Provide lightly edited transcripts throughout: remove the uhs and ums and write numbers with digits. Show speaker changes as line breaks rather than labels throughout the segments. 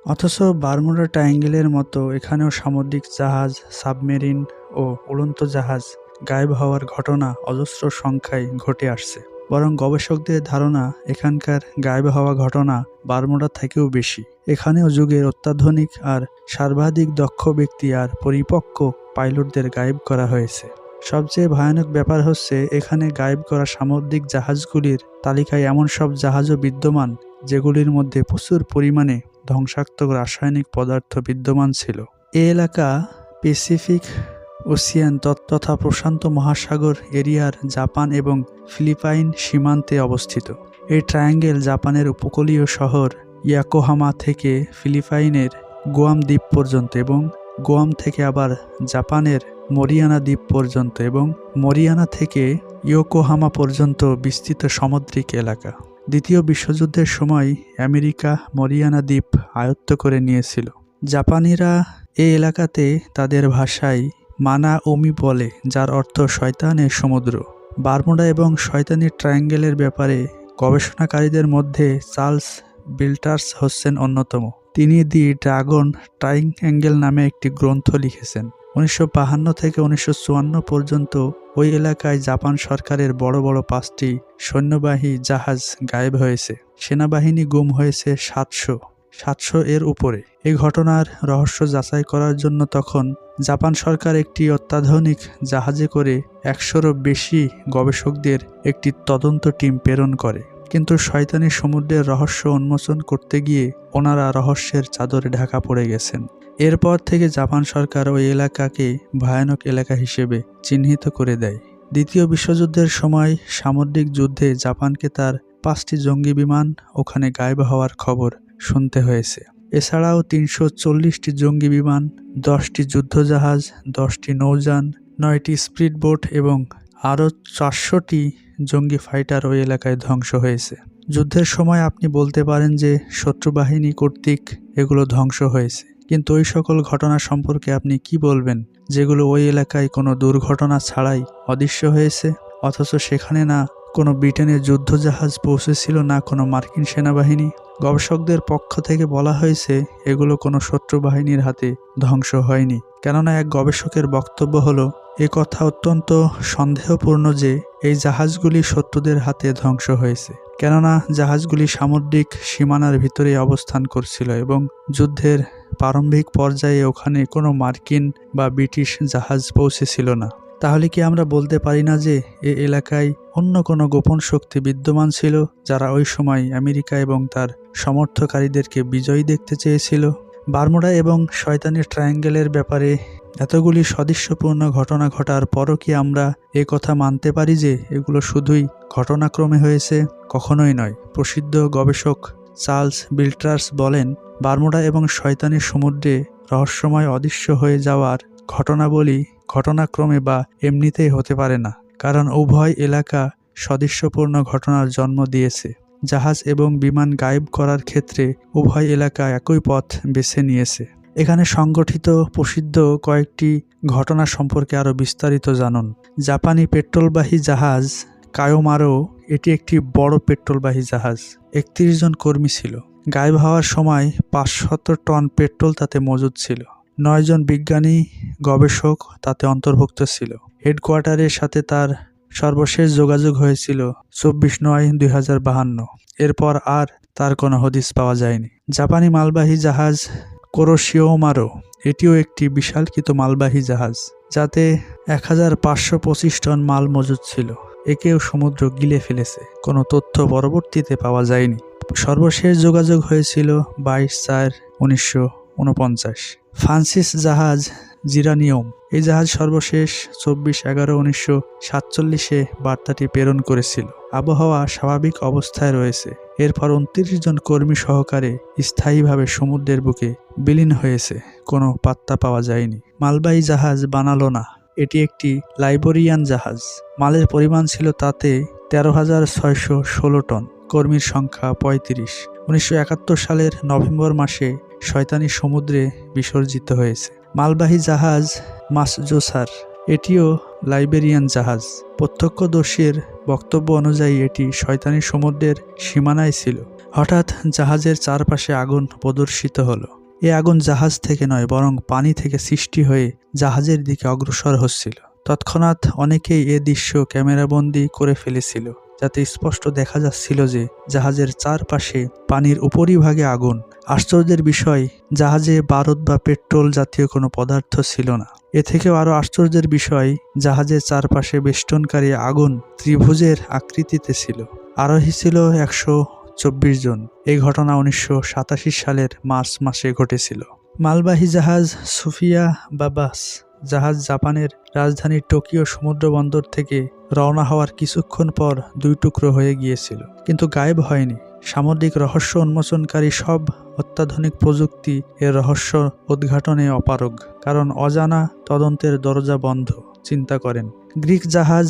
অথচ বারমুডা ট্রায়াঙ্গেলের মতো এখানেও সামুদ্রিক জাহাজ, সাবমেরিন ও উড়ন্ত জাহাজ গায়েব হওয়ার ঘটনা অজস্র সংখ্যায় ঘটে আসছে। বরং গবেষকদের ধারণা এখানকার গায়েব হওয়া ঘটনা বারমুডা থেকেও বেশি। এখানেও যুগের অত্যাধুনিক আর সর্বাধিক দক্ষ ব্যক্তি আর পরিপক্ক পাইলটদের গায়েব করা হয়েছে। সবচেয়ে ভয়ানক ব্যাপার হচ্ছে এখানে গায়েব করা সামুদ্রিক জাহাজগুলির তালিকায় এমন সব জাহাজও বিদ্যমান যেগুলির মধ্যে প্রচুর পরিমাণে ধ্বংসাত্মক রাসায়নিক পদার্থ বিদ্যমান ছিল। এ এলাকা প্যাসিফিক ওশিয়ান তথা প্রশান্ত মহাসাগর এরিয়ার জাপান এবং ফিলিপাইন সীমান্তে অবস্থিত। এই ট্রায়াঙ্গেল জাপানের উপকূলীয় শহর ইয়াকোহামা থেকে ফিলিপাইনের গুয়াম দ্বীপ পর্যন্ত এবং গুয়াম থেকে আবার জাপানের মরিয়ানা দ্বীপ পর্যন্ত এবং মরিয়ানা থেকে ইয়োকোহামা পর্যন্ত বিস্তৃত সামুদ্রিক এলাকা। দ্বিতীয় বিশ্বযুদ্ধের সময় আমেরিকা মরিয়ানা দ্বীপ আয়ত্ত করে নিয়েছিল। জাপানিরা এই এলাকাতে তাদের ভাষায় মানা ওমি বলে, যার অর্থ শয়তানের সমুদ্র। বারমুডা এবং শয়তানি ট্রায়াঙ্গেলের ব্যাপারে গবেষণাকারীদের মধ্যে চার্লস বিল্টার্স হচ্ছেন অন্যতম। তিনি দি ড্রাগন ট্রায়াঙ্গেল নামে একটি গ্রন্থ লিখেছেন। 1952 থেকে 1954 পর্যন্ত ওই এলাকায় জাপান সরকারের বড় বড় 5টি সৈন্যবাহী জাহাজ গায়েব হয়েছে। সেনাবাহিনী গুম হয়েছে 700 এর উপরে। এই ঘটনার রহস্য যাচাই করার জন্য তখন জাপান সরকার একটি অত্যাধুনিক জাহাজে করে 100-রও বেশি গবেষকদের একটি তদন্ত টিম প্রেরণ করে। কিন্তু শয়তানি সমুদ্রের রহস্য উন্মোচন করতে গিয়ে ওনারা রহস্যের চাদরে ঢাকা পড়ে গেছেন। এরপর থেকে জাপান সরকার ওই এলাকাকে ভয়ানক এলাকা হিসেবে চিহ্নিত করে দেয়। দ্বিতীয় বিশ্বযুদ্ধের সময় সামুদ্রিক যুদ্ধে জাপানকে তার 5টি জঙ্গি বিমান ওখানে গায়েব হওয়ার খবর শুনতে হয়েছে। এছাড়াও 340টি জঙ্গি বিমান, 10টি যুদ্ধজাহাজ, 10টি নৌযান, 9টি স্পিডবোট এবং আরও 400টি জঙ্গি ফাইটার ওই এলাকায় ধ্বংস হয়েছে। যুদ্ধের সময় আপনি বলতে পারেন যে শত্রু বাহিনী কর্তৃক এগুলো ধ্বংস হয়েছে, কিন্তু ওই সকল ঘটনা সম্পর্কে আপনি কি বলবেন যেগুলো ওই এলাকায় কোনো দুর্ঘটনা ছাড়াই অদৃশ্য হয়েছে? অথচ সেখানে না কোনো ব্রিটেনের যুদ্ধজাহাজ পৌঁছেছিল, না কোনো মার্কিন সেনাবাহিনী। গবেষকদের পক্ষ থেকে বলা হয়েছে এগুলো কোনো শত্রু বাহিনীর হাতে ধ্বংস হয়নি। কেননা এক গবেষকের বক্তব্য হলো, এ কথা অত্যন্ত সন্দেহপূর্ণ যে এই জাহাজগুলি শত্রুদের হাতে ধ্বংস হয়েছে, কেননা জাহাজগুলি সামুদ্রিক সীমানার ভিতরে অবস্থান করছিল এবং যুদ্ধের প্রারম্ভিক পর্যায়ে ওখানে কোনো মার্কিন বা ব্রিটিশ জাহাজ পৌঁছেছিল না। তাহলে কি আমরা বলতে পারি না যে এ এলাকায় অন্য কোনো গোপন শক্তি বিদ্যমান ছিল, যারা ওই সময় আমেরিকা এবং তার সমর্থকারীদেরকে বিজয়ী দেখতে চেয়েছিল? বারমুডা এবং শয়তানি ট্রায়াঙ্গেলের ব্যাপারে এতগুলি সদৃশ্যপূর্ণ ঘটনা ঘটার পরও কি আমরা এ কথা মানতে পারি যে এগুলো শুধুই ঘটনাক্রমে হয়েছে? কখনোই নয়। প্রসিদ্ধ গবেষক চার্লস বিল্টার্স বলেন, বারমুডা এবং শয়তানি সমুদ্রে রহস্যময় অদৃশ্য হয়ে যাওয়ার ঘটনাবলী ঘটনাক্রমে বা এমনিতেই হতে পারে না, কারণ উভয় এলাকা সদৃশ্যপূর্ণ ঘটনার জন্ম দিয়েছে। জাহাজ এবং বিমান গায়েব করার ক্ষেত্রে উভয় এলাকা একই পথ বেছে নিয়েছে। এখানে সংগঠিত প্রসিদ্ধ কয়েকটি ঘটনা সম্পর্কে আরও বিস্তারিত জানুন। জাপানি পেট্রোলবাহী জাহাজ কায়োমারো, এটি একটি বড় পেট্রোলবাহী জাহাজ। 31 জন কর্মী ছিল। গায়েব হওয়ার সময় 500 টন পেট্রোল তাতে মজুদ ছিল। 9 জন বিজ্ঞানী গবেষক তাতে অন্তর্ভুক্ত ছিল। হেডকোয়ার্টারের সাথে তার সর্বশেষ যোগাযোগ হয়েছিল 24/9/2052। এরপর আর তার কোনো হদিস পাওয়া যায়নি। জাপানি মালবাহী জাহাজ কুরোশিমারো, এটিও একটি বিশালকৃত মালবাহী জাহাজ, যাতে 1525 টন মাল মজুদ ছিল। একেও সমুদ্র গিলে ফেলেছে। কোনো তথ্য পরবর্তীতে পাওয়া যায়নি। সর্বশেষ যোগাযোগ হয়েছিল 22/4/1949। ফ্রান্সিস জাহাজ জিরানিয়ম, এই জাহাজ সর্বশেষ 24/11/1947 বার্তাটি প্রেরণ করেছিল। আবহাওয়া স্বাভাবিক অবস্থায় রয়েছে। এরপর 29 জন কর্মী সহকারে স্থায়ীভাবে সমুদ্রের বুকে বিলীন হয়েছে। কোনো পাত্তা পাওয়া যায়নি। মালবাহী জাহাজ বানালোনা, এটি একটি লাইবেরিয়ান জাহাজ। মালের পরিমাণ ছিল তাতে 13,616 টন। কর্মীর সংখ্যা 35। 1971 সালের নভেম্বর মাসে শয়তানি সমুদ্রে বিসর্জিত হয়েছে। মালবাহী জাহাজ মাসজোসার, এটিও লাইবেরিয়ান জাহাজ। প্রত্যক্ষদর্শীর বক্তব্য অনুযায়ী এটি শয়তানি সমুদ্রের সীমানায় ছিল। হঠাৎ জাহাজের চারপাশে আগুন প্রদর্শিত হলো। এ আগুন জাহাজ থেকে নয়, বরং পানি থেকে সৃষ্টি হয়ে জাহাজের দিকে অগ্রসর হচ্ছিল। তৎক্ষণাৎ অনেকেই এ দৃশ্য ক্যামেরাবন্দি করে ফেলেছিল, যাতে স্পষ্ট দেখা যাচ্ছিল যে জাহাজের চারপাশে পানির উপরিভাগে আগুন। আশ্চর্যের বিষয়, জাহাজে বারুদ বা পেট্রোল জাতীয় কোনো পদার্থ ছিল না। এ থেকেও আরও আশ্চর্যের বিষয়, জাহাজের চারপাশে বেষ্টনকারী আগুন ত্রিভুজের আকৃতিতে ছিল। আরোহী ছিল 124 জন। এই ঘটনা 1987 সালের মার্চ মাসে ঘটেছিল। মালবাহী জাহাজ সুফিয়া বাবাস জাহাজ জাপানের রাজধানী টোকিও সমুদ্র বন্দর থেকে রওনা হওয়ার কিছুক্ষণ পর 2 টুকরো হয়ে গিয়েছিল, কিন্তু গায়েব হয়নি। সামুদ্রিক রহস্য উন্মোচনকারী সব অত্যাধুনিক প্রযুক্তি এর রহস্য উদ্ঘাটনে অপারগ, কারণ অজানা তদন্তের দরজা বন্ধ। চিন্তা করেন, গ্রিক জাহাজ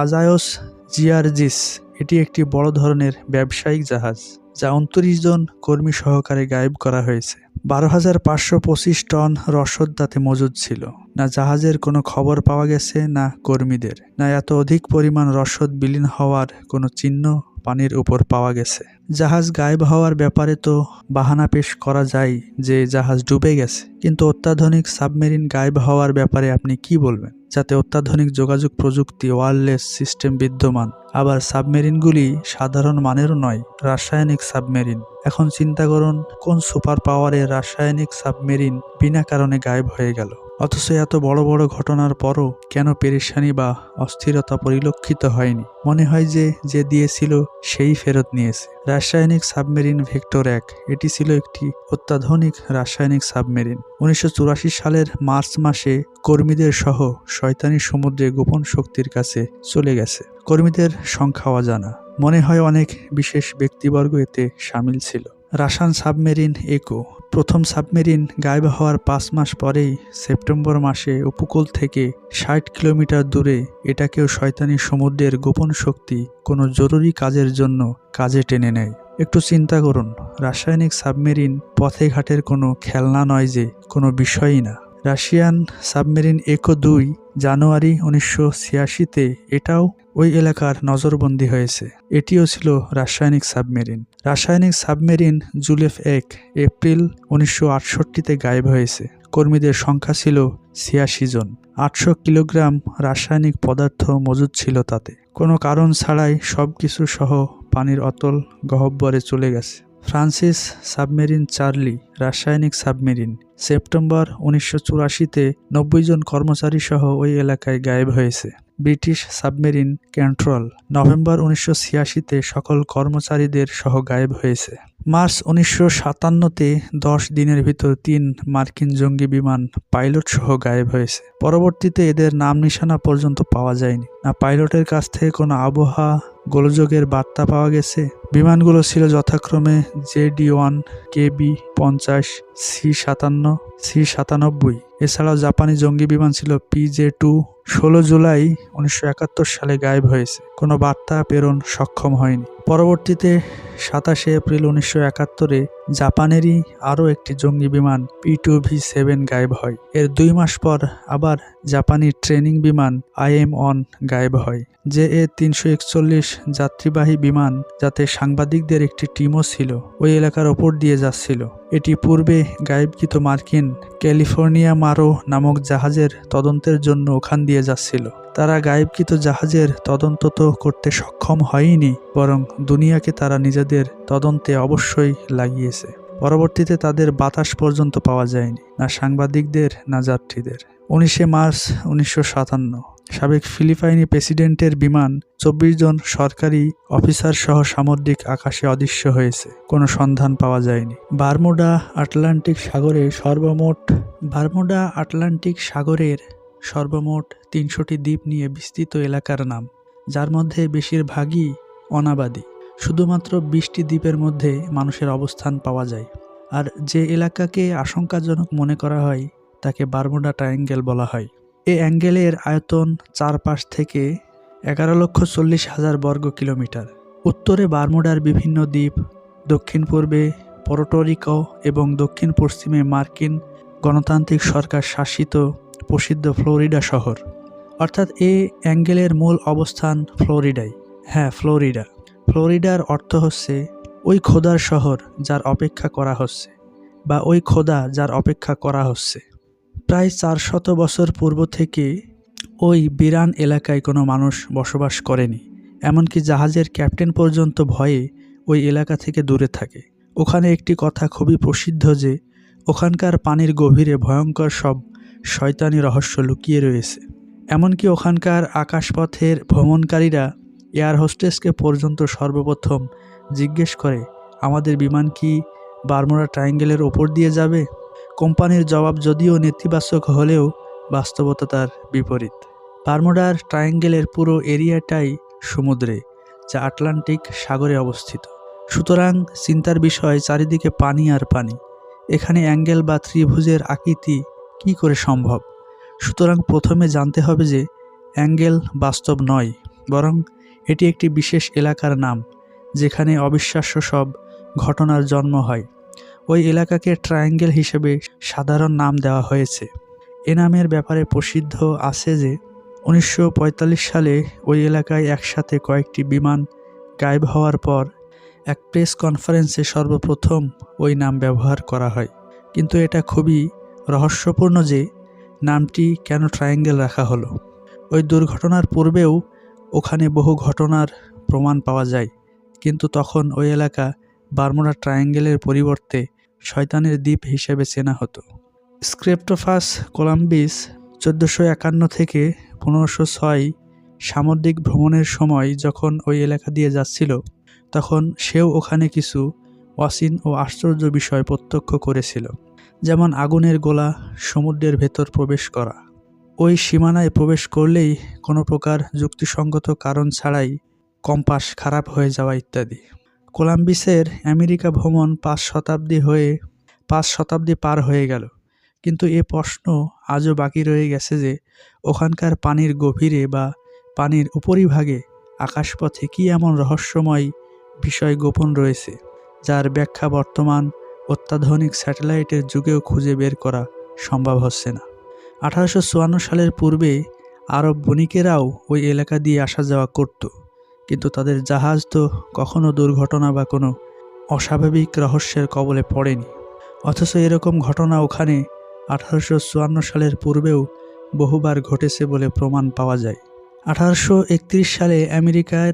আজায়স জিয়ার্জিস, এটি একটি বড় ধরনের ব্যবসায়িক জাহাজ যা 29 জন কর্মী সহকারে গায়েব করা হয়েছে। 12,525 টন রসদ তাতে মজুদ ছিল। না জাহাজের কোনো খবর পাওয়া গেছে, না কর্মীদের, না এত অধিক পরিমাণ রসদ বিলীন হওয়ার কোনো চিহ্ন পানির উপর পাওয়া গেছে। জাহাজ গায়েব হওয়ার ব্যাপারে তো বাহানা পেশ করা যায় যে জাহাজ ডুবে গেছে, কিন্তু অত্যাধুনিক সাবমেরিন গায়েব হওয়ার ব্যাপারে আপনি কি বলবেন, যাতে অত্যাধুনিক যোগাযোগ প্রযুক্তি, ওয়্যারলেস সিস্টেম বিদ্যমান, আবার সাবমেরিনগুলি সাধারণ মানেরও নয়, রাসায়নিক সাবমেরিন। এখন চিন্তা করুন, কোন সুপার পাওয়ারের রাসায়নিক সাবমেরিন বিনা কারণে গায়েব হয়ে গেল? অথচ এত বড় বড় ঘটনার পরও কেন পেরেশানি বা অস্থিরতা পরিলক্ষিত হয়নি? মনে হয় যে দিয়েছিল সেই ফেরত নিয়েছে। রাসায়নিক সাবমেরিন ভেক্টর 1, এটি ছিল একটি অত্যাধুনিক রাসায়নিক সাবমেরিন। 1984 সালের মার্চ মাসে কর্মীদের সহ শয়তানি সমুদ্রে গোপন শক্তির কাছে চলে গেছে। কর্মীদের সংখ্যা অজানা, মনে হয় অনেক বিশেষ ব্যক্তিবর্গ এতে সামিল ছিল। রাসান সাবমেরিন একো, প্রথম সাবমেরিন গায়েব হওয়ার 5 মাস পরেই সেপ্টেম্বর মাসে উপকূল থেকে 60 কিলোমিটার দূরে এটাকেও শয়তানি সমুদ্রের গোপন শক্তি কোনো জরুরি কাজের জন্য কাজে টেনে নেয়। একটু চিন্তা করুন, রাসায়নিক সাবমেরিন পথে ঘাটের কোনো খেলনা নয়, যে কোনো বিষয়ই না। রাশিয়ান সাবমেরিন একো 2 জানুয়ারি 1986-তে এটাও ওই এলাকার নজরবন্দি হয়েছে। এটিও ছিল রাসায়নিক সাবমেরিন। রাসায়নিক সাবমেরিন জুলেফ 1 এপ্রিল 1968-তে গায়েব হয়েছে। কর্মীদের সংখ্যা ছিল 86 জন। 800 কিলোগ্রাম রাসায়নিক পদার্থ মজুদ ছিল তাতে। কোনো কারণ ছাড়াই সব কিছু সহ পানির অতল গহ্বরে চলে গেছে। ফ্রান্সিস সাবমেরিন চার্লি রাসায়নিক সাবমেরিন সেপ্টেম্বর 1984-তে 90 জন কর্মচারী সহ ওই এলাকায় গায়েব হয়েছে। ব্রিটিশ সাবমেরিন কন্ট্রোল নভেম্বর 1986-তে সকল কর্মচারীদের সহ গায়েব হয়েছে। মার্চ 1957-তে 10 দিনের ভিতর 3 মার্কিন জঙ্গি বিমান পাইলট সহ গায়েব হয়েছে। পরবর্তীতে এদের নাম নিশানা পর্যন্ত পাওয়া যায়নি। না পাইলটের কাছ থেকে কোনো আবহাওয়া গোলযোগের বার্তা পাওয়া গেছে। বিমানগুলো ছিল যথাক্রমে JD-1, KB-50, C-57, C-97। এছাড়াও জাপানি জঙ্গি বিমান ছিল PJ-2। 16 জুলাই 1971 সালে গায়েব হয়েছে, কোনো বার্তা প্রেরণ সক্ষম হয়নি। পরবর্তীতে 27 এপ্রিল 1971-এ জাপানেরই আরও একটি জঙ্গি বিমান P-2V-7 গায়েব হয়। এর 2 মাস পর আবার জাপানি ট্রেনিং বিমান IM-1 গায়েব হয়। JA-341 যাত্রীবাহী বিমান, যাতে সাংবাদিকদের একটি টিমও ছিল, ওই এলাকার ওপর দিয়ে যাচ্ছিল। এটি পূর্বে গায়েবকৃত মার্কিন ক্যালিফোর্নিয়া মারো নামক জাহাজের তদন্তের জন্য ওখান দিয়ে যাচ্ছিল। তারা গায়েবকৃত জাহাজের তদন্ত তো করতে সক্ষম হয়নি, বরং দুনিয়াকে তারা নিজেদের তদন্তে অবশ্যই লাগিয়েছে। পরবর্তীতে তাদের বাতাস পর্যন্ত পাওয়া যায়নি, না সাংবাদিকদের না যাত্রীদের। 19 মার্চ 1957 সাবেক ফিলিপাইনি প্রেসিডেন্টের বিমান 24 জন সরকারি অফিসার সহ সামুদ্রিক আকাশে অদৃশ্য হয়েছে, কোনো সন্ধান পাওয়া যায়নি। বারমুডা আটলান্টিক সাগরের সর্বমোট 300টি দ্বীপ নিয়ে বিস্তৃত এলাকার নাম, যার মধ্যে বেশিরভাগই অনাবাদী। শুধুমাত্র 20টি দ্বীপের মধ্যে মানুষের অবস্থান পাওয়া যায়। আর যে এলাকাকে আশঙ্কাজনক মনে করা হয় তাকে বারমুডা ট্রায়াঙ্গেল বলা হয়। এই অ্যাঙ্গেলের আয়তন চারপাশ থেকে 11,40,000 বর্গ কিলোমিটার। উত্তরে বারমুডার বিভিন্ন দ্বীপ, দক্ষিণ পূর্বে পোর্টোরিকো এবং দক্ষিণ পশ্চিমে মার্কিন গণতান্ত্রিক সরকার শাসিত প্রসিদ্ধ ফ্লোরিডা শহর। অর্থাৎ এই অ্যাঙ্গেলের মূল অবস্থান ফ্লোরিডায়। হ্যাঁ, ফ্লোরিডা। ফ্লোরিডার অর্থ হচ্ছে ওই খোদার শহর যার অপেক্ষা করা হচ্ছে, বা ওই খোদা যার অপেক্ষা করা হচ্ছে। প্রায় 400 বছর পূর্ব থেকে ওই বিরান এলাকায় কোনো মানুষ বসবাস করেনি। এমনকি জাহাজের ক্যাপ্টেন পর্যন্ত ভয়ে ওই এলাকা থেকে দূরে থাকে। ওখানে একটি কথা খুবই প্রসিদ্ধ যে ওখানকার পানির গভীরে ভয়ঙ্কর সব শয়তানি রহস্য লুকিয়ে রয়েছে। এমনকি ওখানকার আকাশপথের ভ্রমণকারীরা এয়ার হোস্টেসকে পর্যন্ত সর্বপ্রথম জিজ্ঞেস করে, আমাদের বিমান কি বারমুডা ট্রায়াঙ্গেলের ওপর দিয়ে যাবে? কোম্পানির জবাব যদিও নেতিবাচক হলেও বাস্তবতা তার বিপরীত। বারমুডার ট্রায়াঙ্গেলের পুরো এরিয়াটাই সমুদ্রে, যা আটলান্টিক সাগরে অবস্থিত। সুতরাং চিন্তার বিষয়, চারিদিকে পানি আর পানি। এখানে অ্যাঙ্গেল বা ত্রিভুজের আকৃতি কী করে সম্ভব? সুতরাং প্রথমে জানতে হবে যে অ্যাঙ্গেল বাস্তব নয়, বরং এটি একটি বিশেষ এলাকার নাম, যেখানে অবিশ্বাস্য সব ঘটনার জন্ম হয়। ওই এলাকাকে ট্রায়াঙ্গেল হিসেবে সাধারণ নাম দেওয়া হয়েছে। এ নামের ব্যাপারে প্রসিদ্ধ আছে যে 1945 সালে ওই এলাকায় একসাথে কয়েকটি বিমান গায়েব হওয়ার পর এক প্রেস কনফারেন্সে সর্বপ্রথম ওই নাম ব্যবহার করা হয়। কিন্তু এটা খুবই রহস্যপূর্ণ যে নামটি কেন ট্রায়াঙ্গেল রাখা হলো। ওই দুর্ঘটনার পূর্বেও ওখানে বহু ঘটনার প্রমাণ পাওয়া যায়, কিন্তু তখন ওই এলাকা বারমুডা ট্রায়াঙ্গেলের পরিবর্তে শয়তানের দ্বীপ হিসেবে চেনা হতো। ক্রিস্টোফার কলম্বাস 1451 থেকে 1506 সামুদ্রিক ভ্রমণের সময় যখন ওই এলাকা দিয়ে যাচ্ছিল, তখন সেও ওখানে কিছু অচিন ও আশ্চর্য বিষয় প্রত্যক্ষ করেছিল, যেমন আগুনের গোলা সমুদ্রের ভেতর প্রবেশ করা, ওই সীমানায় প্রবেশ করলেই কোনো প্রকার যুক্তিসঙ্গত কারণ ছাড়াই কম্পাস খারাপ হয়ে যাওয়া ইত্যাদি। কলম্বাসের আমেরিকা ভ্রমণ 5 শতাব্দী পার হয়ে গেল, কিন্তু এ প্রশ্ন আজও বাকি রয়ে গেছে যে ওখানকার পানির গভীরে বা পানির উপরিভাগে আকাশপথে কী এমন রহস্যময় বিষয় গোপন রয়েছে, যার ব্যাখ্যা বর্তমান অত্যাধুনিক স্যাটেলাইটের যুগেও খুঁজে বের করা সম্ভব হচ্ছে না। 1854 সালের পূর্বে আরব বণিকেরাও ওই এলাকা দিয়ে আসা যাওয়া করত, কিন্তু তাদের জাহাজ তো কখনো দুর্ঘটনা বা কোনো অস্বাভাবিক রহস্যের কবলে পড়েনি। অথচ এরকম ঘটনা ওখানে 1854 সালের পূর্বেও বহুবার ঘটেছে বলে প্রমাণ পাওয়া যায়। 1831 সালে আমেরিকার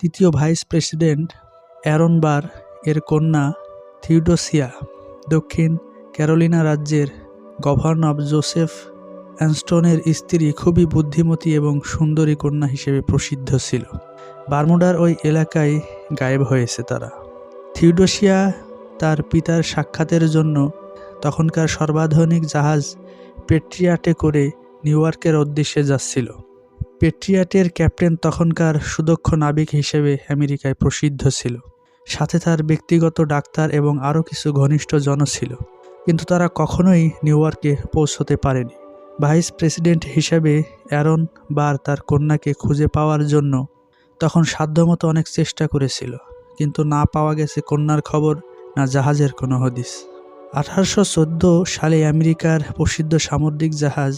তৃতীয় ভাইস প্রেসিডেন্ট অ্যারন বার এর কন্যা থিওডোসিয়া দক্ষিণ ক্যারোলিনা রাজ্যের গভর্নর জোসেফ অ্যানস্টনের স্ত্রী খুবই বুদ্ধিমতী এবং সুন্দরী কন্যা হিসেবে প্রসিদ্ধ ছিল। বারমুডার ওই এলাকায় গায়েব হয়েছে তারা। থিওডোসিয়া তার পিতার সাক্ষাতের জন্য তখনকার সর্বাধুনিক জাহাজ পেট্রিয়াটে করে নিউ ইয়র্কের উদ্দেশ্যে যাচ্ছিল। পেট্রিয়াটের ক্যাপ্টেন তখনকার সুদক্ষ নাবিক হিসেবে আমেরিকায় প্রসিদ্ধ ছিল। সাথে তার ব্যক্তিগত ডাক্তার এবং আরও কিছু ঘনিষ্ঠ জন ছিল, কিন্তু তারা কখনোই নিউ ইয়র্কে পৌঁছতে পারেনি। ভাইস প্রেসিডেন্ট হিসেবে অ্যারন বার তার কন্যাকে খুঁজে পাওয়ার জন্য তখন সাধ্যমতো অনেক চেষ্টা করেছিল, কিন্তু না পাওয়া গেছে কন্যার খবর, না জাহাজের কোনো হদিস। 1814 সালে আমেরিকার প্রসিদ্ধ সামুদ্রিক জাহাজ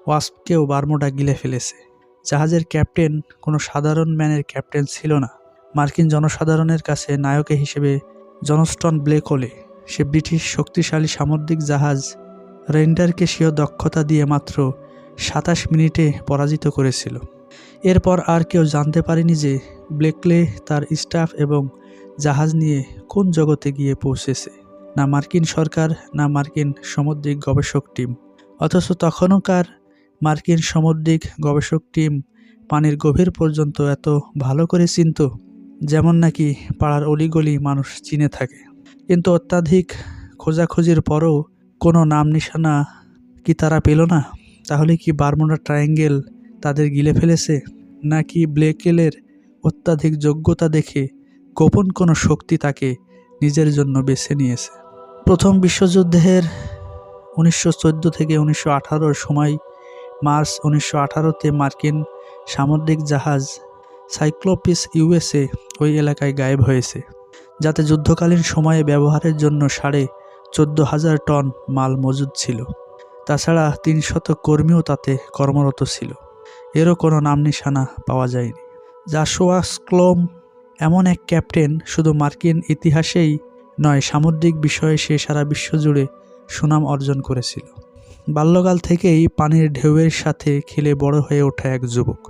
ওয়াস্পকেও বারমুডা গিলে ফেলেছে। জাহাজের ক্যাপ্টেন কোনো সাধারণ ম্যানের ক্যাপ্টেন ছিল না। মার্কিন জনসাধারণের কাছে নায়ক হিসেবে জনস্টন ব্লেকলে সে ব্রিটিশ শক্তিশালী সামুদ্রিক জাহাজ রেইন্ডারকে স্বীয় দক্ষতা দিয়ে মাত্র 27 মিনিটে পরাজিত করেছিল। এরপর আর কেউ জানতে পারেনি যে ব্লেকলে তার স্টাফ এবং জাহাজ নিয়ে কোন জগতে গিয়ে পৌঁছেছে, না মার্কিন সরকার, না মার্কিন সামুদ্রিক গবেষক টিম। অথচ তখনকার মার্কিন সামুদ্রিক গবেষক টিম পানির গভীর পর্যন্ত এত ভালো করে চিনত, যেমন নাকি পাড়ার অলিগলি মানুষ চিনে থাকে। কিন্তু অত্যাধিক খোঁজাখুঁজির পরও কোনো নাম নিশানা কি তারা পেল না? তাহলে কি বারমুডা ট্রায়াঙ্গেল তাদের গিলে ফেলেছে, নাকি ব্লেকেলের অত্যাধিক যোগ্যতা দেখে গোপন কোনো শক্তি তাকে নিজের জন্য বেছে নিয়েছে? প্রথম বিশ্বযুদ্ধের 1914 থেকে 1918 সময় মার্চ 1918-তে মার্কিন সামুদ্রিক জাহাজ সাইক্লোপিস ইউএসএ ওই এলাকায় গায়েব হয়েছে, যাতে যুদ্ধকালীন সময়ে ব্যবহারের জন্য 14,500 টন মাল মজুদ ছিল। তাছাড়া 300 কর্মীও তাতে কর্মরত ছিল। এরও কোনো নাম নিশানা পাওয়া যায়নি। জাশোয়া স্ক্লোম এমন এক ক্যাপ্টেন, শুধু মার্কিন ইতিহাসেই নয়, সামুদ্রিক বিষয়ে সে সারা বিশ্ব জুড়ে সুনাম অর্জন করেছিল। বাল্যকাল থেকেই পানির ঢেউয়ের সাথে খেলে বড় হয়ে ওঠা এক যুবক,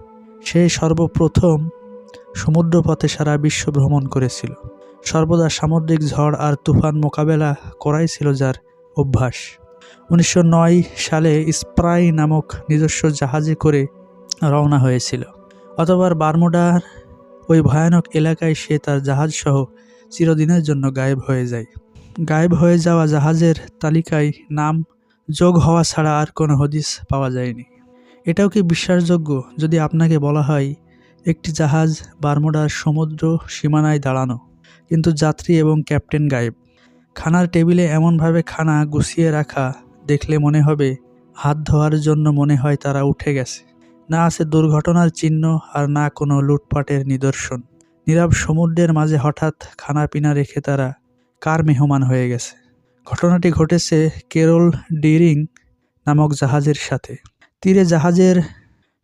সে সর্বপ্রথম সমুদ্রপথে সারা বিশ্ব ভ্রমণ করেছিল। সর্বদা সামুদ্রিক ঝড় আর তুফান মোকাবেলা করাই ছিল যার অভ্যাস। 1909 সালে স্প্রাই নামক নিজস্ব জাহাজে করে রওনা হয়েছিল। অতঃপর বারমুডার ওই ভয়ানক এলাকায় সে তার জাহাজসহ চিরদিনের জন্য গায়েব হয়ে যায়। গায়েব হয়ে যাওয়া জাহাজের তালিকায় নাম যোগ হওয়া ছাড়া আর কোনো হদিস পাওয়া যায়নি। এটাও কি বিশ্বাসযোগ্য যদি আপনাকে বলা হয় একটি জাহাজ বারমুডার সমুদ্র সীমানায় দাঁড়ানো, কিন্তু যাত্রী এবং ক্যাপ্টেন গায়েব? খানার টেবিলে এমনভাবে খানা গুছিয়ে রাখা, দেখলে মনে হবে হাত ধোয়ার জন্য মনে হয় তারা উঠে গেছে। না আছে দুর্ঘটনার চিহ্ন আর না কোনো লুটপাটের নিদর্শন। নীরব সমুদ্রের মাঝে হঠাৎ খানা পিনা রেখে তারা কার মেহমান হয়ে গেছে। ঘটনাটি ঘটেছে কেরল ডিরিং নামক জাহাজের সাথে। তীরে জাহাজের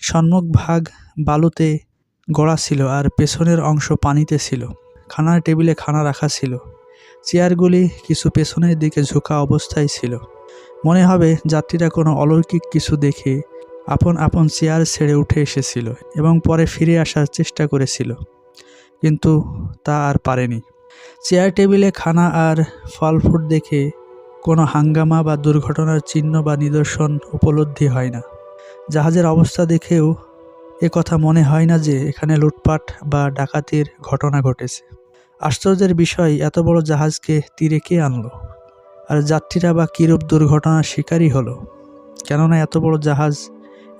সম্মুখ ভাগ বালুতে গড়া ছিল আর পেছনের অংশ পানিতে ছিল। খানার টেবিলে খানা রাখা ছিল, চেয়ারগুলি কিছু পেছনের দিকে ঝুঁকা অবস্থায় ছিল। মনে হবে যাত্রীরা কোনো অলৌকিক কিছু দেখে আপন আপন চেয়ার ছেড়ে উঠে এসেছিল এবং পরে ফিরে আসার চেষ্টা করেছিল, কিন্তু তা আর পারেনি। চেয়ার টেবিলে খানা আর ফল ফ্রুট দেখে কোনো হাঙ্গামা বা দুর্ঘটনার চিহ্ন বা নিদর্শন উপলব্ধি হয় না। জাহাজের অবস্থা দেখেও কথা মনে হয় না যে এখানে লুটপাট বা ডাকাতির ঘটনা ঘটেছে। আশ্চর্যের বিষয়, এত বড় জাহাজকে তীরে কে আনলো? আর যাত্রীরা বা কীরূপ দুর্ঘটনার শিকারই হলো? কেননা এত বড় জাহাজ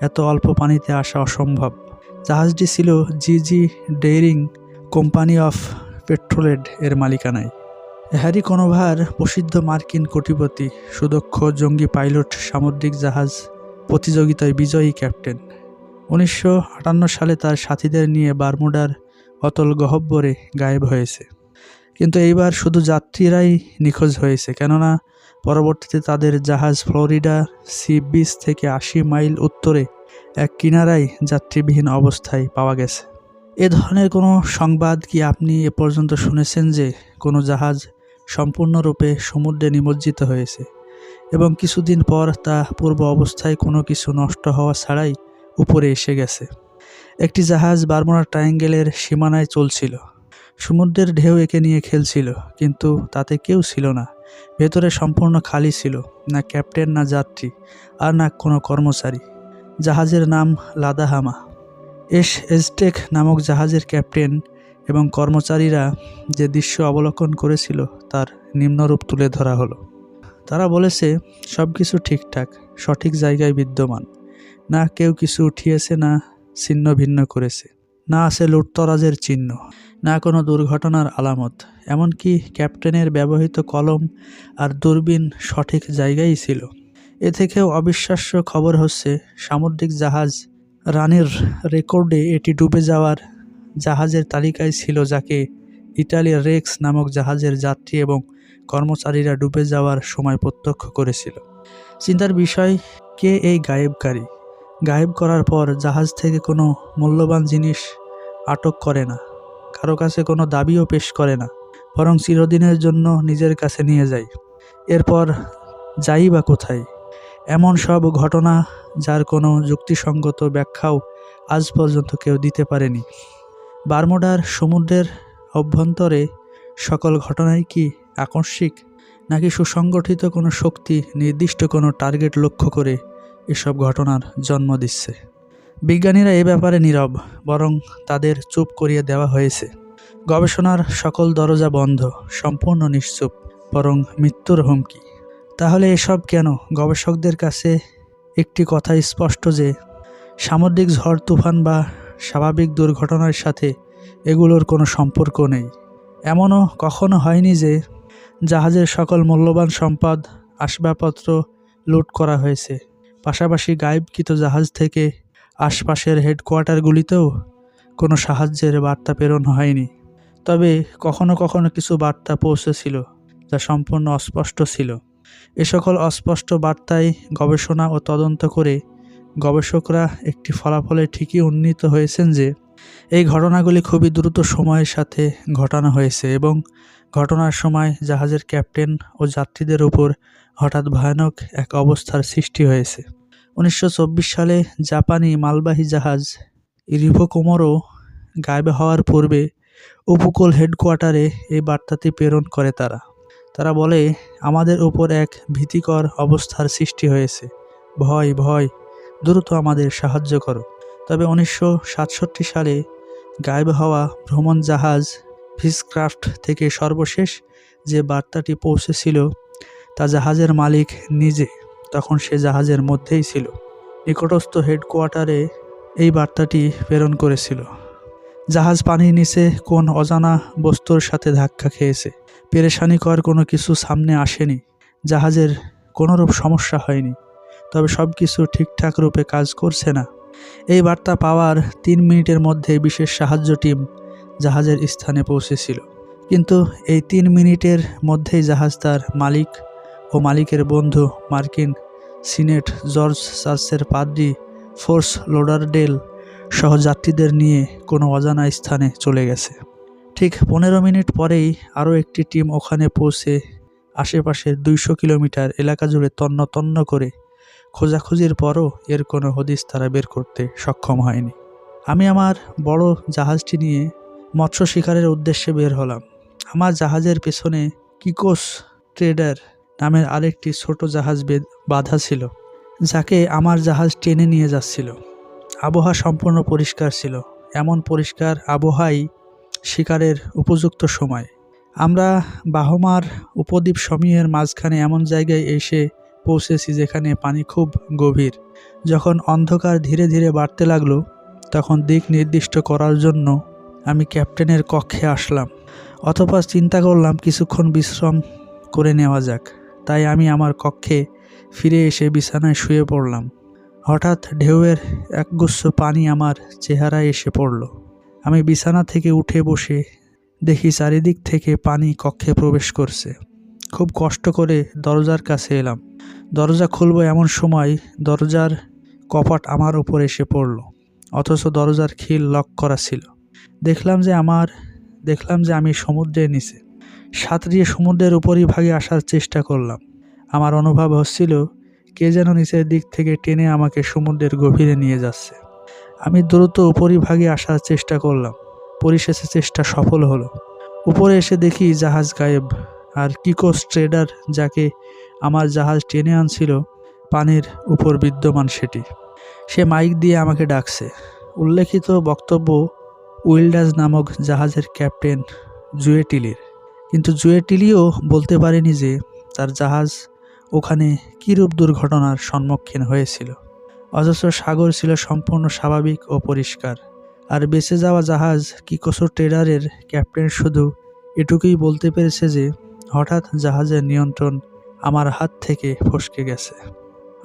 এত অল্প পানিতে আসা অসম্ভব। জাহাজটি ছিল জি ডেয়ারিং কোম্পানি অফ পেট্রোলেড এর মালিকানায়। হ্যারি কোনোভার প্রসিদ্ধ মার্কিন কোটিপতি, সুদক্ষ জঙ্গি পাইলট, সামুদ্রিক জাহাজ প্রতিযোগিতায় বিজয়ী ক্যাপ্টেন। 1958 সালে তার সাথীদের নিয়ে বারমুডার অতল গহ্বরে গায়েব হয়েছে। কিন্তু এইবার শুধু যাত্রীরাই নিখোঁজ হয়েছে, কেননা পরবর্তীতে তাদের জাহাজ ফ্লোরিডা সি বিচ থেকে 80 মাইল উত্তরে এক কিনারায় যাত্রীবিহীন অবস্থায় পাওয়া গেছে। এ ধরনের কোনো সংবাদ কি আপনি এ পর্যন্ত শুনেছেন যে কোনো জাহাজ সম্পূর্ণরূপে সমুদ্রে নিমজ্জিত হয়েছে এবং কিছুদিন পর তা পূর্ব অবস্থায় কোনো কিছু নষ্ট হওয়া ছাড়াই উপরে এসে গেছে? একটি জাহাজ বারমুডা ট্রায়াঙ্গেলের সীমানায় চলছিল। সমুদ্রের ঢেউ একে নিয়ে খেলছিল, কিন্তু তাতে কেউ ছিল না। ভেতরে সম্পূর্ণ খালি ছিল, না ক্যাপ্টেন, না যাত্রী, আর না কোনো কর্মচারী। জাহাজের নাম লাদাহামা। এজটেক নামক জাহাজের ক্যাপ্টেন এবং কর্মচারীরা যে দৃশ্য অবলোকন করেছিল তার নিম্নরূপ তুলে ধরা হলো। তারা বলেছে, সব কিছু ঠিকঠাক, সঠিক জায়গায় বিদ্যমান। না কেউ কিছু উঠিয়েছে, না ছিন্ন ভিন্ন করেছে, না আছে লুটতরাজের চিহ্ন, না কোনো দুর্ঘটনার আলামত। এমনকি ক্যাপ্টেনের ব্যবহৃত কলম আর দূরবীন সঠিক জায়গায় ছিল। এ থেকেও অবিশ্বাস্য খবর হচ্ছে, সামুদ্রিক জাহাজ রানির রেকর্ডে এটি ডুবে যাওয়ার জাহাজের তালিকায় ছিল, যাকে ইটালির রেক্স নামক জাহাজের যাত্রী এবং কর্মচারীরা ডুবে যাওয়ার সময় প্রত্যক্ষ করেছিল। চিন্তার বিষয়, কে এই গায়েবকারী? গায়েব করার পর জাহাজ থেকে কোনো মূল্যবান জিনিস আটক করে না, কারো কাছে কোনো দাবিও পেশ করে না, বরং চিরদিনের জন্য নিজের কাছে নিয়ে যায়। এরপর যাই বা কোথায়? এমন সব ঘটনা যার কোনো যুক্তিসঙ্গত ব্যাখ্যাও আজ পর্যন্ত কেউ দিতে পারেনি। বারমুডার সমুদ্রের অভ্যন্তরে সকল ঘটনাই কি আকস্মিক, নাকি সুসংগঠিত কোনো শক্তি নির্দিষ্ট কোনো টার্গেট লক্ষ্য করে এসব ঘটনার জন্ম দিচ্ছে? বিজ্ঞানীরা এ ব্যাপারে নীরব, বরং তাদের চুপ করিয়ে দেওয়া হয়েছে। গবেষণার সকল দরজা বন্ধ, সম্পূর্ণ নিশ্চুপ, বরং মৃত্যুর হুমকি। তাহলে এসব কেন? গবেষকদের কাছে একটি কথা স্পষ্ট যে সামুদ্রিক ঝড় তুফান বা স্বাভাবিক দুর্ঘটনার সাথে এগুলোর কোনো সম্পর্ক নেই। এমনও কখনো হয়নি যে জাহাজের সকল মূল্যবান সম্পদ, আসবাবপত্র লুট করা হয়েছে। পাশাপাশি গায়েবকৃত জাহাজ থেকে আশপাশের হেডকোয়ার্টারগুলিতেও কোনো সাহায্যের বার্তা প্রেরণ হয়নি। তবে কখনো কখনো কিছু বার্তা পৌঁছেছিল যা সম্পূর্ণ অস্পষ্ট ছিল। এ সকল অস্পষ্ট বার্তায় গবেষণা ও তদন্ত করে গবেষকরা একটি ফলাফলে ঠিকই উন্নীত হয়েছেন যে এই ঘটনাগুলি খুবই দ্রুত সময়ের সাথে ঘটানো হয়েছে এবং ঘটনার সময় জাহাজের ক্যাপ্টেন ও যাত্রীদের উপর হঠাৎ ভয়ানক এক অবস্থার সৃষ্টি হয়েছে। 1924 সালে জাপানি মালবাহী জাহাজ ইরিভোকুমোরো গায়েব হওয়ার পূর্বে উপকূল হেডকোয়ার্টারে এই বার্তাটি প্রেরণ করে তারা বলে, আমাদের উপর এক ভীতিকর অবস্থার সৃষ্টি হয়েছে, ভয় ভয়, দ্রুত আমাদের সাহায্য করো। তবে 1967 সালে গায়েব হওয়া ভ্রমণ জাহাজ ফিশক্রাফট থেকে সর্বশেষ যে বার্তাটি পৌঁছেছিল তা জাহাজের মালিক নিজে তখন সে জাহাজের মধ্যেই ছিল। নিকটস্থ হেডকোয়ার্টারে এই বার্তাটি প্রেরণ করেছিল। জাহাজ পানির নিচে কোন অজানা বস্তুর সাথে ধাক্কা খেয়েছে। পেরেশানিকর কোনো কিছু সামনে আসেনি, জাহাজের কোনোরূপ সমস্যা হয়নি, তবে সব কিছু ঠিকঠাক রূপে কাজ করছে না। এই বার্তা পাওয়ার 3 মিনিটের মধ্যে বিশেষ সাহায্য টিম জাহাজের স্থানে পৌঁছেছিল। কিন্তু এই 3 মিনিটের মধ্যেই জাহাজ তার মালিক ও মালিকের বন্ধু মার্কিন সিনেট জর্জ চার্চের পাদ্রী ফোর্স লোডারডেল সহ যাত্রীদের নিয়ে কোনো অজানা স্থানে চলে গেছে। ঠিক 15 মিনিট পরেই আরও একটি টিম ওখানে পৌঁছে আশেপাশের 200 কিলোমিটার এলাকা জুড়ে তন্ন তন্ন করে খোঁজাখুঁজির পরও এর কোনো হদিস তারা বের করতে সক্ষম হয়নি। আমি আমার বড় জাহাজটি নিয়ে মৎস্য শিকারের উদ্দেশ্যে বের হলাম। আমার জাহাজের পেছনে কিকোস ট্রেডার নামের আরেকটি ছোট জাহাজ বাঁধা ছিল, যাকে আমার জাহাজ টেনে নিয়ে যাচ্ছিল। আবহাওয়া সম্পূর্ণ পরিষ্কার ছিল, এমন পরিষ্কার আবহাওয়াই শিকারের উপযুক্ত সময়। আমরা বাহমার উপদ্বীপ সমূহের মাঝখানে এমন জায়গায় এসে পৌঁছেছি যেখানে পানি খুব গভীর। যখন অন্ধকার ধীরে ধীরে বাড়তে লাগলো তখন দিক নির্দিষ্ট করার জন্য আমি ক্যাপ্টেনের কক্ষে আসলাম। অতঃপর চিন্তা করলাম কিছুক্ষণ বিশ্রাম করে নেওয়া যাক। তাই আমি আমার কক্ষে ফিরে এসে বিছানায় শুয়ে পড়লাম। হঠাৎ ঢেউয়ের একগুচ্ছ পানি আমার চেহারায় এসে পড়ল। আমি বিছানা থেকে উঠে বসে দেখি চারিদিক থেকে পানি কক্ষে প্রবেশ করছে। খুব কষ্ট করে দরজার কাছে এলাম। দরজা খুলব এমন সময় দরজার কপাট আমার উপর এসে পড়ল, অথচ দরজার খিল লক করা ছিল। দেখলাম যে আমি সমুদ্রের নিচে সাঁতরিয়ে সমুদ্রের উপরিভাগে আসার চেষ্টা করলাম। আমার অনুভব হচ্ছিল কে যেন নিচের দিক থেকে টেনে আমাকে সমুদ্রের গভীরে নিয়ে যাচ্ছে। আমি দ্রুত উপরিভাগে আসার চেষ্টা করলাম, পরিশেষে চেষ্টা সফল হলো। উপরে এসে দেখি জাহাজ গায়েব, আর কিকোস ট্রেডার যাকে আমার জাহাজ টেনে আনছিল পানির উপর বিদ্যমান সেটি। সে মাইক দিয়ে আমাকে ডাকছে। উল্লেখিত বক্তব্য উইল্ডাজ নামক জাহাজের ক্যাপ্টেন জুয়েটিলির, কিন্তু জুয়েটিলিও বলতে পারেনি যে তার জাহাজ ওখানে কীরূপ দুর্ঘটনার সম্মুখীন হয়েছিল। অথচ সাগর ছিল সম্পূর্ণ স্বাভাবিক ও পরিষ্কার। আর বেঁচে যাওয়া জাহাজ কিকোসো ট্রেডারের ক্যাপ্টেন শুধু এটুকুই বলতে পেরেছে যে হঠাৎ জাহাজের নিয়ন্ত্রণ আমার হাত থেকে ফসকে গেছে।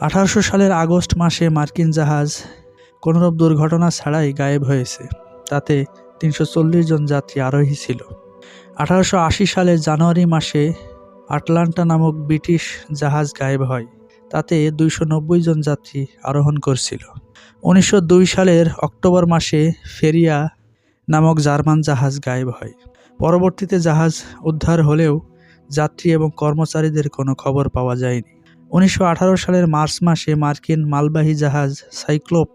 1800 সালের আগস্ট মাসে মার্কিন জাহাজ কোনোরূপ দুর্ঘটনা ছাড়াই গায়েব হয়েছে। তাতে 340 জন যাত্রী আরোহী ছিল। 1880 সালের জানুয়ারি মাসে আটলান্টা নামক ব্রিটিশ জাহাজ গায়েব হয়। তাতে 290 জন যাত্রী আরোহণ করছিল। 1902 সালের অক্টোবর মাসে ফেরিয়া নামক জার্মান জাহাজ গায়েব হয়। পরবর্তীতে জাহাজ উদ্ধার হলেও যাত্রী এবং কর্মচারীদের কোনো খবর পাওয়া যায়নি। 1918 সালের মার্চ মাসে মার্কিন মালবাহী জাহাজ সাইক্লোপ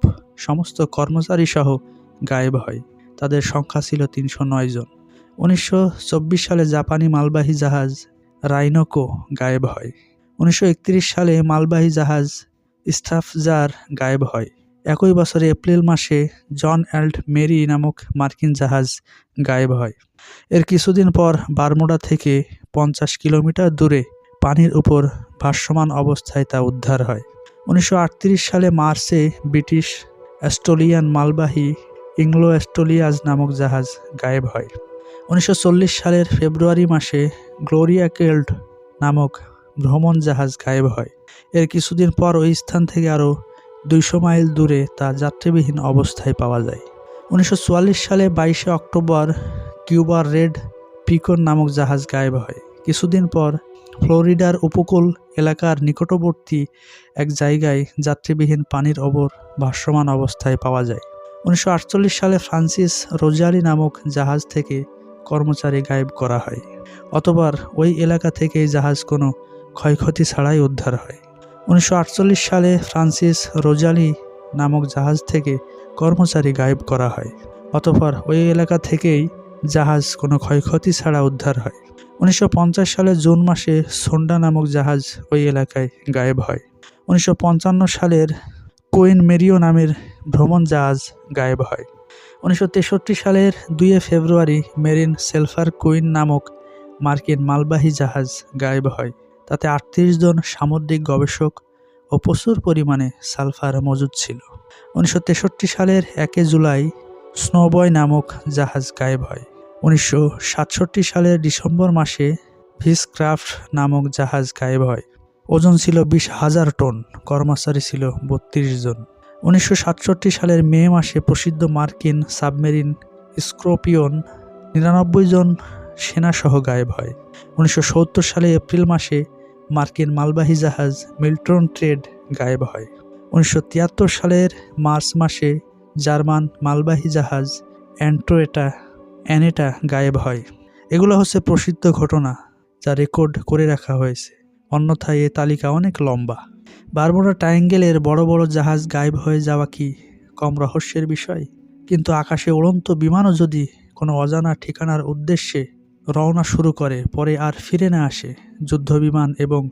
সমস্ত কর্মচারী সহ গায়েব হয়। তাদের সংখ্যা ছিল 309 জন। 1924 সালে জাপানি মালবাহী জাহাজ রাইনোকো গায়েব হয়। 1931 সালে মালবাহী জাহাজ স্টাফজার গায়েব হয়। একই বছরে এপ্রিল মাসে জন অ্যাল্ড মেরি নামক মার্কিন জাহাজ গায়েব হয়। এর কিছুদিন পর বারমুডা থেকে 50 কিলোমিটার দূরে পানির উপর ভাসমান অবস্থায় তা উদ্ধার হয়। 1938 সালে মার্চে ব্রিটিশ অস্ট্রেলিয়ান মালবাহী ইংলো অস্ট্রেলিয়াজ নামক জাহাজ গায়েব হয়। 1940 সালের ফেব্রুয়ারি মাসে গ্লোরিয়া কেল্ড নামক ভ্রমণ জাহাজ গায়েব হয়। এর কিছুদিন পর ওই স্থান থেকে আরও 200 মাইল দূরে তা যাত্রীবিহীন অবস্থায় পাওয়া যায়। 1944 সালে 22 অক্টোবর কিউবার রেড পিকন নামক জাহাজ গায়েব হয়। কিছুদিন পর ফ্লোরিডার উপকূল এলাকার নিকটবর্তী এক জায়গায় যাত্রীবিহীন পানির ওপর ভাসমান অবস্থায় পাওয়া যায়। 1948 সালে ফ্রান্সিস রোজালি নামক জাহাজ থেকে কর্মচারী গায়েব করা হয়। অতঃপর ওই এলাকা থেকেই জাহাজ কোনো ক্ষয়ক্ষতি ছাড়াই উদ্ধার হয়। 1948 সালে ফ্রান্সিস রোজালি নামক জাহাজ থেকে কর্মচারী গায়েব করা হয়। অতঃপর ওই এলাকা থেকেই জাহাজ কোনো ক্ষয়ক্ষতি ছাড়া উদ্ধার হয়। 1950 সালে জুন মাসে সোন্ডা নামক জাহাজ ওই এলাকায় গায়েব হয়। 1955 সালের কুইন মেরিও নামের ভ্রমণ জাহাজ গায়েব হয়। 1963 সালের 2 ফেব্রুয়ারি মেরিন সেলফার কুইন নামক মার্কিন মালবাহী জাহাজ গায়েব হয়। তাতে 38 জন সামুদ্রিক গবেষক ও প্রচুর পরিমাণে সালফার মজুদ ছিল। 1963 সালের 1 জুলাই স্নোবয় নামক জাহাজ গায়েব হয়। 1967 সালের ডিসেম্বর মাসে ভিসক্রাফট নামক জাহাজ গায়েব হয়। ওজন ছিল 20,000 টন, কর্মচারী ছিল 32 জন। 1967 সালের মে মাসে প্রসিদ্ধ মার্কিন সাবমেরিন স্করপিয়ন 99 জন সেনাসহ গায়েব হয়। 1970 সালে এপ্রিল মাসে মার্কিন মালবাহী জাহাজ মিল্টন ট্রেড গায়েব হয়। 1973 সালের মার্চ মাসে জার্মান মালবাহী জাহাজ অ্যানেটা গায়েব হয়। এগুলো হচ্ছে প্রসিদ্ধ ঘটনা যা রেকর্ড করে রাখা হয়েছে, অন্যথায় এ তালিকা অনেক লম্বা। বারমুডা ট্রায়াঙ্গেলের বড় বড় জাহাজ গায়েব হয়ে যাওয়া কি কম রহস্যের বিষয়? কিন্তু আকাশে উড়ন্ত বিমানও যদি কোনো অজানা ঠিকানার উদ্দেশ্যে রওনা শুরু করে, পরে আর ফিরে না আসে, যুদ্ধবিমান এবং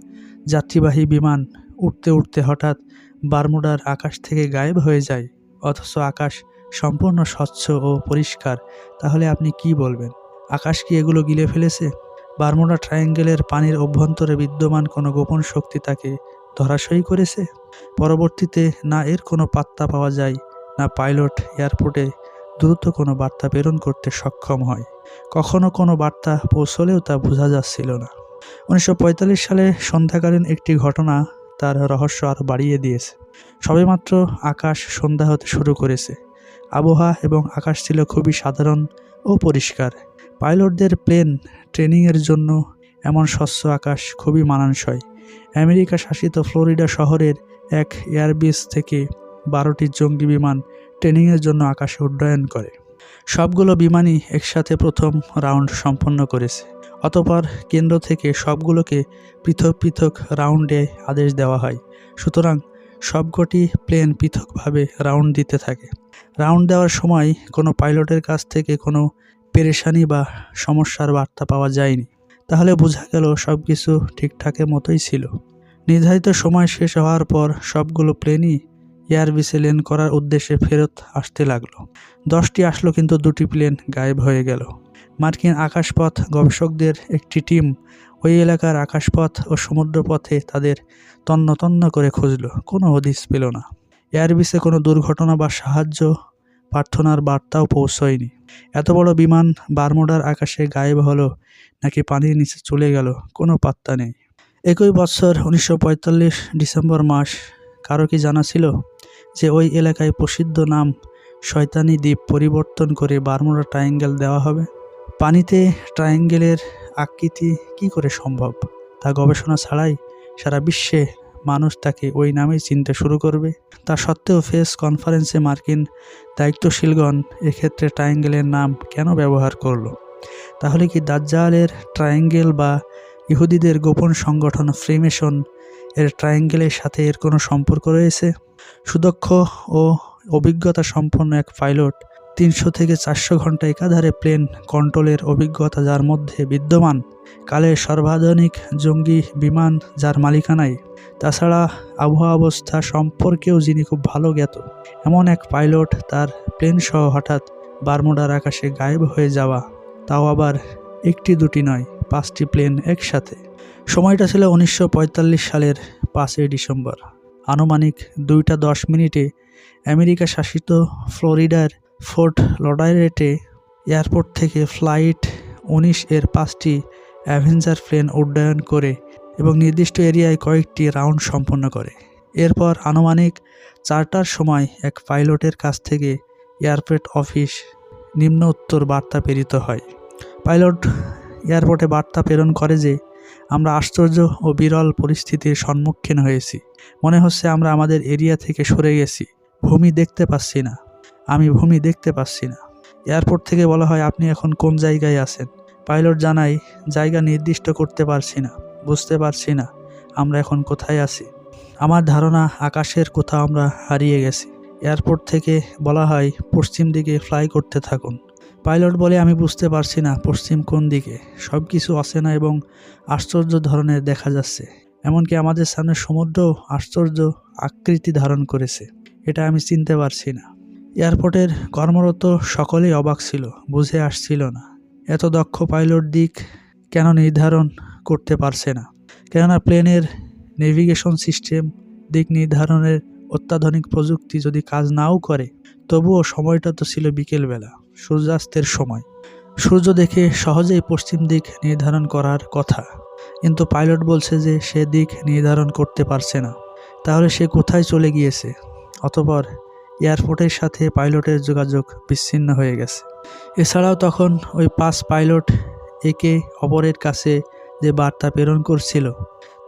যাত্রীবাহী বিমান উঠতে উঠতে হঠাৎ বারমুডার আকাশ থেকে গায়েব হয়ে যায়, অথচ আকাশ সম্পূর্ণ স্বচ্ছ ও পরিষ্কার, তাহলে আপনি কি বলবেন? আকাশ কি এগুলো গিলে ফেলেছে? বারমুডা ট্রায়াঙ্গেলের পানির অভ্যন্তরে বিদ্যমান কোনো গোপন শক্তি তাকে ধরাশয়ী করেছে? পরবর্তীতে না এর কোনো পাত্তা পাওয়া যায়, না পাইলট এয়ারপোর্টে দ্রুত কোনো বার্তা প্রেরণ করতে সক্ষম হয়। কখনো কোনো বার্তা পৌঁছলেও তা বোঝা যাচ্ছিল না। 1945 সালে সন্ধ্যাকালীন একটি ঘটনা তার রহস্য আরও বাড়িয়ে দিয়েছে। সবেমাত্র আকাশ সন্ধ্যা হতে শুরু করেছে। আবহাওয়া এবং আকাশ ছিল খুবই সাধারণ ও পরিষ্কার। পাইলটদের প্লেন ট্রেনিংয়ের জন্য এমন স্বচ্ছ আকাশ খুবই মানানসই। আমেরিকা শাসিত ফ্লোরিডা শহরের এক এয়ারবেস থেকে 12টি জঙ্গি বিমান ট্রেনিংয়ের জন্য আকাশে উড্ডয়ন করে। সবগুলো বিমানই একসাথে প্রথম রাউন্ড সম্পন্ন করেছে। অতঃপর কেন্দ্র থেকে সবগুলোকে পৃথক পৃথক রাউন্ডে আদেশ দেওয়া হয়। সুতরাং সবকটি প্লেন পৃথকভাবে রাউন্ড দিতে থাকে। রাউন্ড দেওয়ার সময় কোনো পাইলটের কাছ থেকে কোনো পেরেশানি বা সমস্যার বার্তা পাওয়া যায়নি। তাহলে বোঝা গেল সব কিছু ঠিকঠাকের মতোই ছিল। নির্ধারিত সময় শেষ হওয়ার পর সবগুলো প্লেনই এয়ারবেসে ল্যান্ড করার উদ্দেশ্যে ফেরত আসতে লাগলো। 10টি আসলো, কিন্তু 2টি প্লেন গায়েব হয়ে গেল। মার্কিন আকাশপথ গবেষকদের একটি টিম ওই এলাকার আকাশপথ ও সমুদ্রপথে তাদের তন্ন তন্ন করে খুঁজল, কোনো হদিস পেল না। এয়ারবেসে কোনো দুর্ঘটনা বা সাহায্য প্রার্থনার বার্তাও পৌঁছয়নি। এত বড় বিমান বারমুডার আকাশে গায়েব হলো নাকি পানির নিচে চলে গেল, কোনো পাত্তা নেই। একই বছর 1945 ডিসেম্বর মাস, কারো কি জানা ছিল যে ওই এলাকায় প্রসিদ্ধ নাম শয়তানি দ্বীপ পরিবর্তন করে বারমুডা ট্রায়াঙ্গেল দেওয়া হবে? পানিতে ট্রায়াঙ্গেলের আকৃতি কি করে সম্ভব, তা গবেষণা ছাড়াই সারা বিশ্বে মানুষ তাকে ওই নামেই চিনতে শুরু করবে। তা সত্ত্বেও প্রেস কনফারেন্সে মার্কিন দায়িত্বশীলগণ এক্ষেত্রে ট্রায়াঙ্গেলের নাম কেন ব্যবহার করলো? তাহলে কি দাজ্জালের ট্রায়াঙ্গেল বা ইহুদিদের গোপন সংগঠন ফ্রিমেশন এর ট্রায়াঙ্গেলের সাথে এর কোনো সম্পর্ক রয়েছে? সুদক্ষ ও অভিজ্ঞতা সম্পন্ন এক পাইলট 300 থেকে 400 ঘন্টা একাধারে প্লেন কন্ট্রোলের অভিজ্ঞতা যার মধ্যে বিদ্যমান, কালের সর্বাধুনিক জঙ্গি বিমান যার মালিকানায়, তাছাড়া আবহাওয়া অবস্থা সম্পর্কেও যিনি খুব ভালো জ্ঞাত, এমন এক পাইলট তার প্লেন সহ হঠাৎ বারমুডার আকাশে গায়েব হয়ে যাওয়া, তাও আবার একটি দুটি নয়, 5টি প্লেন একসাথে। সময়টা ছিল 1945 সালের 5 ডিসেম্বর। আনুমানিক 2:10 আমেরিকা শাসিত ফ্লোরিডার ফোর্ট লডারেটে এয়ারপোর্ট থেকে ফ্লাইট 19 এর 5টি অ্যাভেঞ্জার প্লেন উড্ডয়ন করে এবং নির্দিষ্ট এরিয়ায় কয়েকটি রাউন্ড সম্পন্ন করে। এরপর আনুমানিক 4টার সময় এক পাইলটের কাছ থেকে এয়ারপোর্ট অফিস নিম্ন উত্তর বার্তা প্রেরিত হয়। পাইলট এয়ারপোর্টে বার্তা প্রেরণ করে যে আমরা আশ্চর্য ও বিরল পরিস্থিতির সম্মুখীন হয়েছি। মনে হচ্ছে আমরা আমাদের এরিয়া থেকে সরে গেছি। ভূমি দেখতে পাচ্ছি না। আমি ভূমি দেখতে পাচ্ছি না। এয়ারপোর্ট থেকে বলা হয়, আপনি এখন কোন জায়গায় আছেন? পাইলট জানায়, জায়গা নির্দিষ্ট করতে পারছি না, বুঝতে পারছি না আমরা এখন কোথায় আছি। আমার ধারণা আকাশের কোথাও আমরা হারিয়ে গেছি। এয়ারপোর্ট থেকে বলা হয়, পশ্চিম দিকে ফ্লাই করতে থাকুন। পাইলট বলে, আমি বুঝতে পারছি না পশ্চিম কোন দিকে। সব কিছু অচেনা এবং আশ্চর্য ধরনের দেখা যাচ্ছে। এমনকি আমাদের সামনে সমুদ্র আশ্চর্য আকৃতি ধারণ করেছে। এটা আমি চিনতে পারছি না। এয়ারপোর্টের কর্মরত সকলেই অবাক ছিল, বুঝে আসছিল না এত দক্ষ পাইলট দিক কেন নির্ধারণ করতে পারছে না। কেননা প্লেনের নেভিগেশন সিস্টেম, দিক নির্ধারণের অত্যাধুনিক প্রযুক্তি যদি কাজ নাও করে, তবুও সময়টা তো ছিল বিকেলবেলা, সূর্যাস্তের সময়। সূর্য দেখে সহজেই পশ্চিম দিক নির্ধারণ করার কথা, কিন্তু পাইলট বলছে যে সে দিক নির্ধারণ করতে পারছে না। তাহলে সে কোথায় চলে গিয়েছে? অতঃপর এয়ারপোর্টের সাথে পাইলটের যোগাযোগ বিচ্ছিন্ন হয়ে গেছে। এছাড়াও তখন ওই 5 পাইলট একে অপরের কাছে যে বার্তা প্রেরণ করছিল,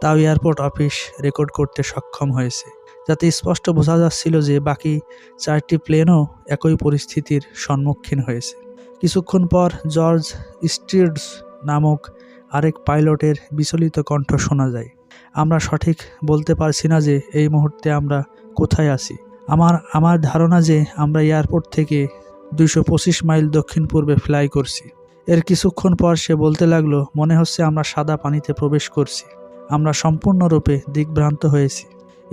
তাও এয়ারপোর্ট অফিস রেকর্ড করতে সক্ষম হয়েছে, যাতে স্পষ্ট বোঝা যাচ্ছিল যে বাকি 4টি প্লেনও একই পরিস্থিতির সম্মুখীন হয়েছে। কিছুক্ষণ পর জর্জ স্টিডস নামক আরেক পাইলটের বিচলিত কণ্ঠ শোনা যায়। আমরা সঠিক বলতে পারছি না যে এই মুহূর্তে আমরা কোথায় আছি। আমার ধারণা যে আমরা এয়ারপোর্ট থেকে 225 মাইল দক্ষিণ পূর্বে ফ্লাই করছি। এর কিছুক্ষণ পর সে বলতে লাগলো, মনে হচ্ছে আমরা সাদা পানিতে প্রবেশ করছি। আমরা সম্পূর্ণরূপে দিকভ্রান্ত হয়েছি।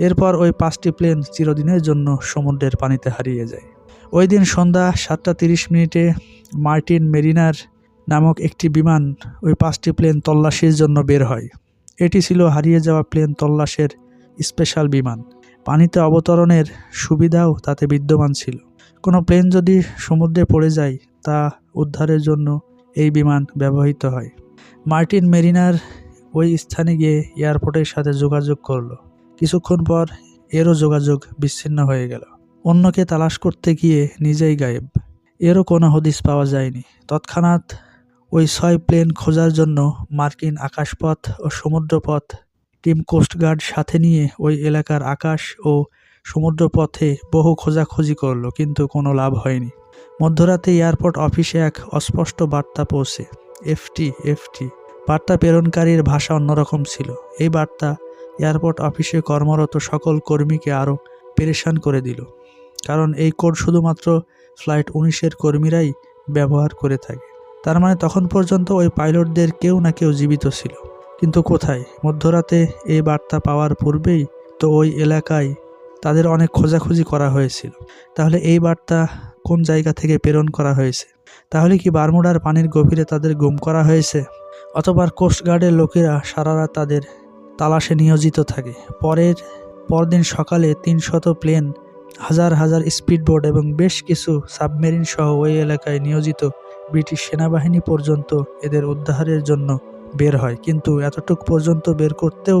এরপর ওই 5টি প্লেন চিরদিনের জন্য সমুদ্রের পানিতে হারিয়ে যায়। ওই দিন সন্ধ্যা 7:30 মার্টিন মেরিনার নামক একটি বিমান ওই 5টি প্লেন তল্লাশির জন্য বের হয়। এটি ছিল হারিয়ে যাওয়া প্লেন তল্লাশের স্পেশাল বিমান। পানিতে অবতরণের সুবিধাও তাতে বিদ্যমান ছিল। কোনো প্লেন যদি সমুদ্রে পড়ে যায়, তা উদ্ধারের জন্য এই বিমান ব্যবহৃত হয়। মার্টিন মেরিনার ওই স্থানে গিয়ে এয়ারপোর্টের সাথে যোগাযোগ করলো। কিছুক্ষণ পর এরও যোগাযোগ বিচ্ছিন্ন হয়ে গেল। অন্যকে তালাশ করতে গিয়ে নিজেই গায়েব। এরও কোনো হদিস পাওয়া যায়নি। তৎক্ষণাৎ ওই 6 প্লেন খোঁজার জন্য মার্কিন আকাশপথ ও সমুদ্রপথ টিম কোস্টগার্ড সাথে নিয়ে ওই এলাকার আকাশ ও সমুদ্রপথে বহু খোঁজাখুঁজি করলো, কিন্তু কোনো লাভ হয়নি। মধ্যরাতে এয়ারপোর্ট অফিসে এক অস্পষ্ট বার্তা পৌঁছে। এফটি। বার্তা প্রেরণকারীর ভাষা অন্যরকম ছিল। এই বার্তা এয়ারপোর্ট অফিসে কর্মরত সকল কর্মীকে আরও পেরেশান করে দিল, কারণ এই কোড শুধুমাত্র ফ্লাইট 19-এর কর্মীরাই ব্যবহার করে থাকে। তার মানে তখন পর্যন্ত ওই পাইলটদের কেউ না কেউ জীবিত ছিল, কিন্তু কোথায়? মধ্যরাতে এই বার্তা পাওয়ার পূর্বেই তো ওই এলাকায় তাদের অনেক খোঁজাখুঁজি করা হয়েছিল। তাহলে এই বার্তা কোন জায়গা থেকে প্রেরণ করা হয়েছে? তাহলে কি বারমুডার পানির গভীরে তাদের গুম করা হয়েছে? অথবা কোস্টগার্ডের লোকেরা সারা রাত তাদের তালাশে নিয়োজিত থাকে। পরদিন সকালে 300 প্লেন, হাজার হাজার স্পিডবোট এবং বেশ কিছু সাবমেরিন সহ ওই এলাকায় নিয়োজিত ব্রিটিশ সেনাবাহিনী পর্যন্ত এদের উদ্ধারের জন্য বের হয়, কিন্তু এতটুক পর্যন্ত বের করতেও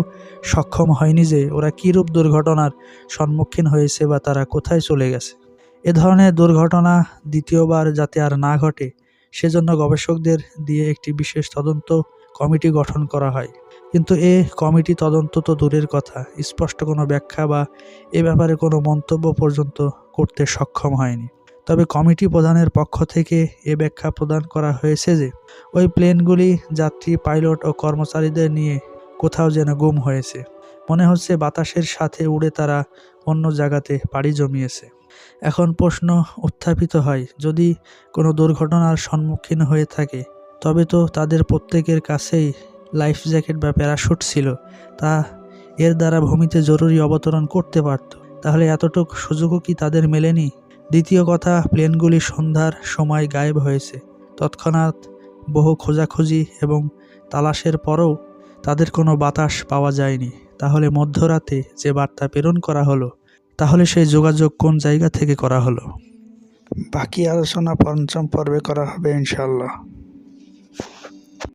সক্ষম হয়নি যে ওরা কীরূপ দুর্ঘটনার সম্মুখীন হয়েছে বা তারা কোথায় চলে গেছে। এ ধরনের দুর্ঘটনা দ্বিতীয়বার যাতে আর না ঘটে, সেজন্য গবেষকদের দিয়ে একটি বিশেষ তদন্ত কমিটি গঠন করা হয়। কিন্তু এ কমিটি তদন্ত তো দূরের কথা, স্পষ্ট কোনো ব্যাখ্যা বা এ ব্যাপারে কোনো মন্তব্য পর্যন্ত করতে সক্ষম হয়নি। তবে কমিটি প্রধানের পক্ষ থেকে এ ব্যাখ্যা প্রদান করা হয়েছে যে ওই প্লেনগুলি যাত্রী, পাইলট ও কর্মচারীদের নিয়ে কোথাও যেন গুম হয়েছে। মনে হচ্ছে বাতাসের সাথে উড়ে তারা অন্য জায়গাতে পাড়ি জমিয়েছে। এখন প্রশ্ন উত্থাপিত হয়, যদি কোনো দুর্ঘটনার সম্মুখীন হয়ে থাকে, তবে তো তাদের প্রত্যেকের কাছেই লাইফ জ্যাকেট বা প্যারাশুট ছিল, তা এর দ্বারা ভূমিতে জরুরি অবতরণ করতে পারত। তাহলে এতটুক সুযোগও কি তাদের মেলেনি? দ্বিতীয় কথা, প্লেনগুলি সন্ধ্যার সময় গায়েব হয়েছে। তৎক্ষণাৎ বহু খোঁজাখুঁজি এবং তালাশের পরও তাদের কোনো বাতাস পাওয়া যায়নি। তাহলে মধ্যরাতে যে বার্তা প্রেরণ করা হলো, তাহলে সেই যোগাযোগ কোন জায়গা থেকে করা হলো? বাকি আলোচনা পঞ্চম পর্বে করা হবে ইনশাআল্লাহ।